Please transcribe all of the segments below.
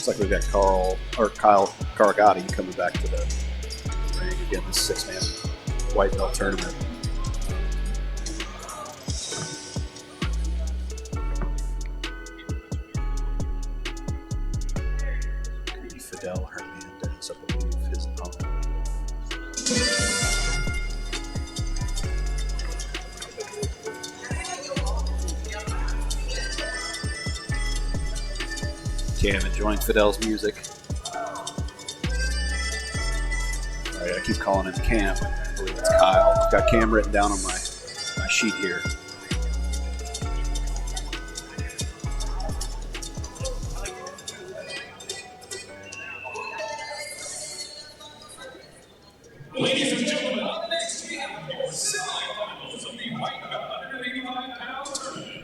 Looks like we've got Cai Carugati coming back to the ring again. This six-man white belt tournament. Fidel Hernandez, I believe, his opponent. Okay, I'm enjoying Fidel's music. All right, I keep calling him Cam. I believe it's Kyle. I've got Cam written down on my sheet here. Ladies and gentlemen, up next we have your semifinals of the white belt 185-pound tournament.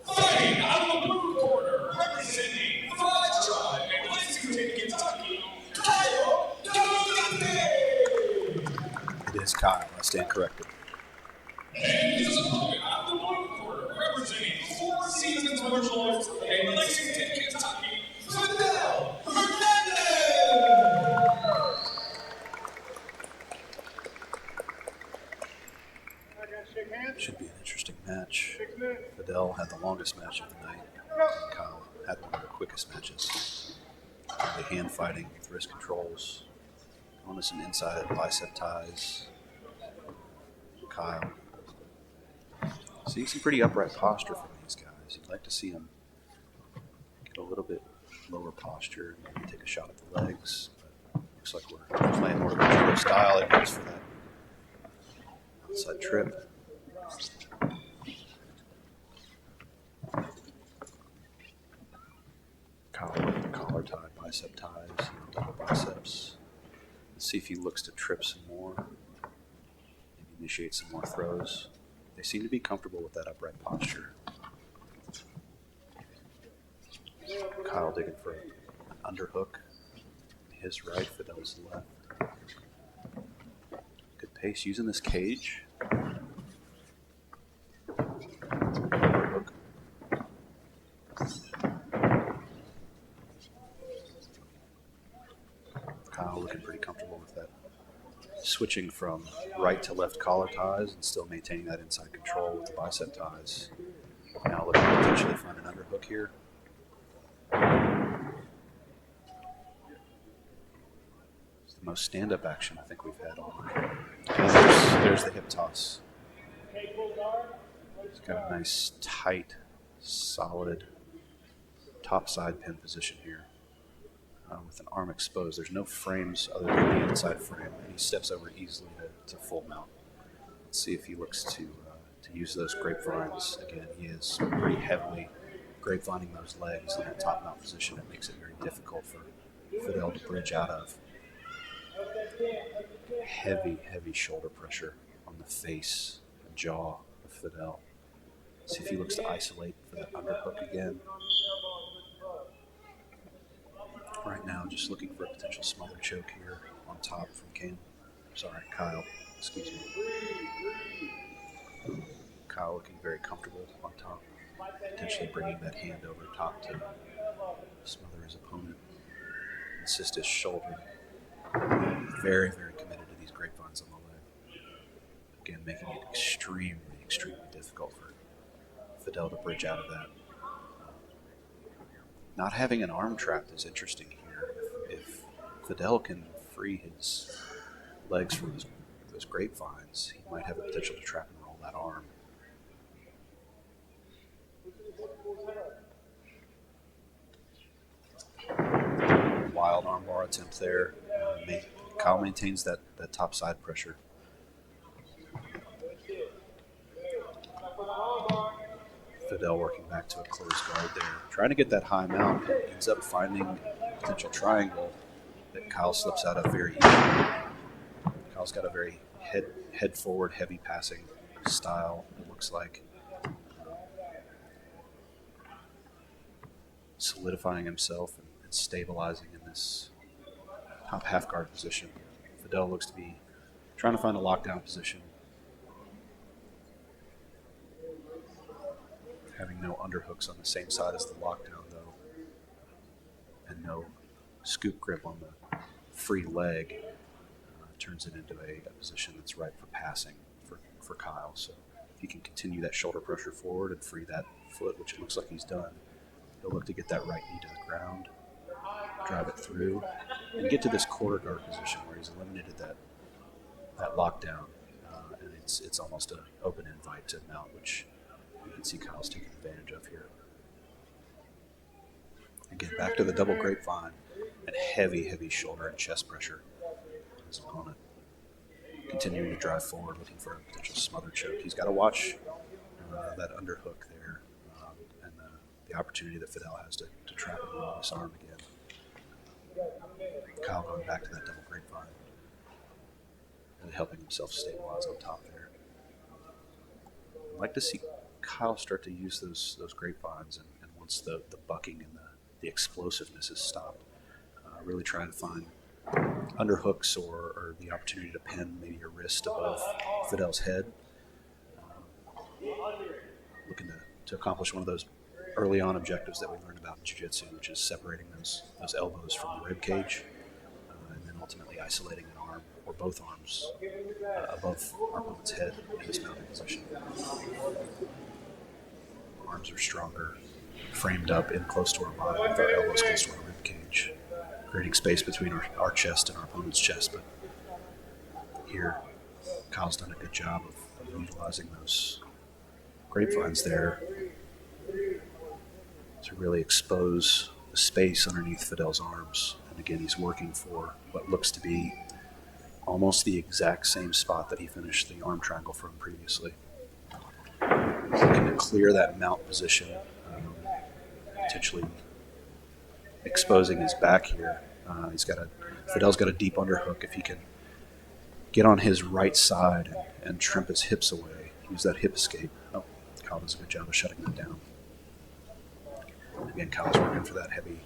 Fighting out of the blue corner, representing Fidel of Lexington, Kentucky, Cai Carugati. It is Kyle. I stand corrected. And his opponent out of the blue corner, representing 4 seasons martial arts in Lexington, Kentucky, Fidel Hernandez. Should be an interesting match. Fidel had the longest match of the night. Kyle had one of the quickest matches. The hand fighting with wrist controls. Going to some inside bicep ties. Kyle. Seeing some pretty upright posture from these guys. You'd like to see them get a little bit lower posture and maybe take a shot at the legs. But looks like we're playing more of a judo style. It goes for that outside trip. Collar tie, bicep ties, double biceps. Let's see if he looks to trip some more. Maybe initiate some more throws. They seem to be comfortable with that upright posture. Kyle digging for an underhook. His right, Fidel's left. Good pace using this cage. Underhook. Kyle looking pretty comfortable with that. Switching from right to left collar ties and still maintaining that inside control with the bicep ties. Now looking to potentially find an underhook here. It's the most stand-up action I think we've had all night. And there's the hip toss. He's got a nice, tight, solid top side pin position here. With an arm exposed. There's no frames other than the inside frame, and he steps over easily to full mount. Let's see if he looks to use those grapevines. Again, he is pretty heavily grapevining those legs in that top mount position. It makes it very difficult for Fidel to bridge out of. Heavy, heavy shoulder pressure on the face and jaw of Fidel. See if he looks to isolate for that underhook again. Right now, just looking for a potential smother choke here on top from Kyle. Excuse me. Kyle looking very comfortable on top, potentially bringing that hand over top to smother his opponent, assist his shoulder. Very, very committed to these grapevines on the leg. Again, making it extremely, extremely difficult for Fidel to bridge out of that. Not having an arm trapped is interesting here. If Fidel can free his legs from those grapevines, he might have the potential to trap and roll that arm. Wild arm bar attempt there. Kyle maintains that top side pressure. Fidel working back to a closed guard there. Trying to get that high mount, and ends up finding a potential triangle that Kyle slips out of very easily. Kyle's got a very head forward, heavy passing style, it looks like. Solidifying himself and stabilizing in this top half guard position. Fidel looks to be trying to find a lockdown position. Having no underhooks on the same side as the lockdown, though, and no scoop grip on the free leg, turns it into a position that's ripe for passing for Kyle. So if he can continue that shoulder pressure forward and free that foot, which it looks like he's done, he'll look to get that right knee to the ground, drive it through, and get to this quarter guard position where he's eliminated that lockdown. And it's almost an open invite to mount, which you can see Kyle's taking advantage of here. Again, back to the double grapevine and heavy shoulder and chest pressure. His opponent continuing to drive forward, looking for a potential smother choke. He's got to watch that underhook there and the opportunity that Fidel has to trap him on this arm again. Kyle going back to that double grapevine and helping himself stabilize on top there. I'd like to see Kyle start to use those grapevines, and once the bucking and the explosiveness is stopped, really trying to find underhooks or the opportunity to pin maybe your wrist above Fidel's head. Looking to accomplish one of those early on objectives that we learned about in jiu-jitsu, which is separating those elbows from the rib cage, and then ultimately isolating an arm or both arms above our opponent's head in this mounting position. Arms are stronger, framed up in close to our body with our elbows close to our rib cage, creating space between our chest and our opponent's chest. But here, Kyle's done a good job of utilizing those grapevines there to really expose the space underneath Fidel's arms. And again, he's working for what looks to be almost the exact same spot that he finished the arm triangle from previously. He's looking to clear that mount position, potentially exposing his back here. Fidel's got a deep underhook. If he can get on his right side and trimp his hips away, use that hip escape. Oh, Kyle does a good job of shutting that down. Again, Kyle's working for that heavy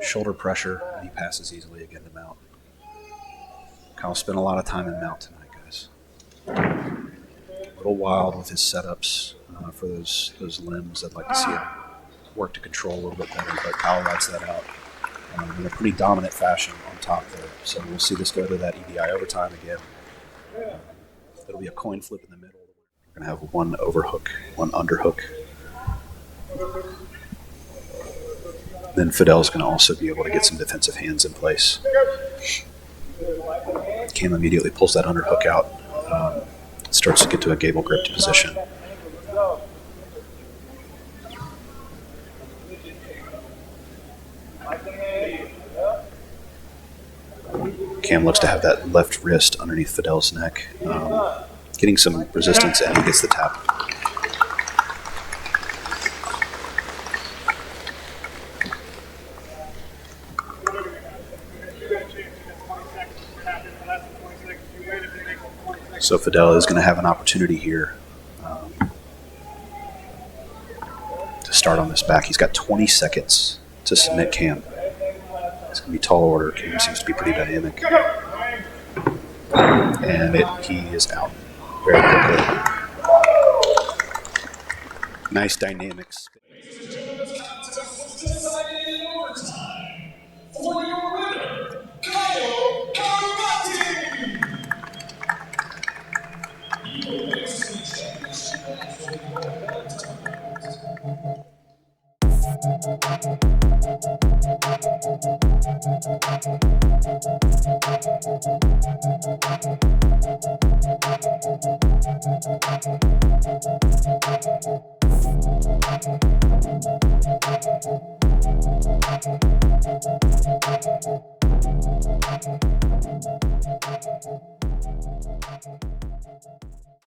shoulder pressure, and he passes easily again to mount. Kyle spent a lot of time in mount tonight, guys. A little wild with his setups for those limbs. I'd like to see him work to control a little bit better, but Kyle rides that out in a pretty dominant fashion on top there. So we'll see this go to that EBI overtime again. It'll be a coin flip in the middle. We're going to have one overhook, one underhook. Then Fidel's going to also be able to get some defensive hands in place. Cam immediately pulls that underhook out, starts to get to a gable gripped position. Cam looks to have that left wrist underneath Fidel's neck, getting some resistance, and he gets the tap. So Fidel is going to have an opportunity here to start on this back. He's got 20 seconds to submit Cam. It's going to be tall order. Cam seems to be pretty dynamic. And he is out very quickly. Nice dynamics. For your winner, Cai Carugati!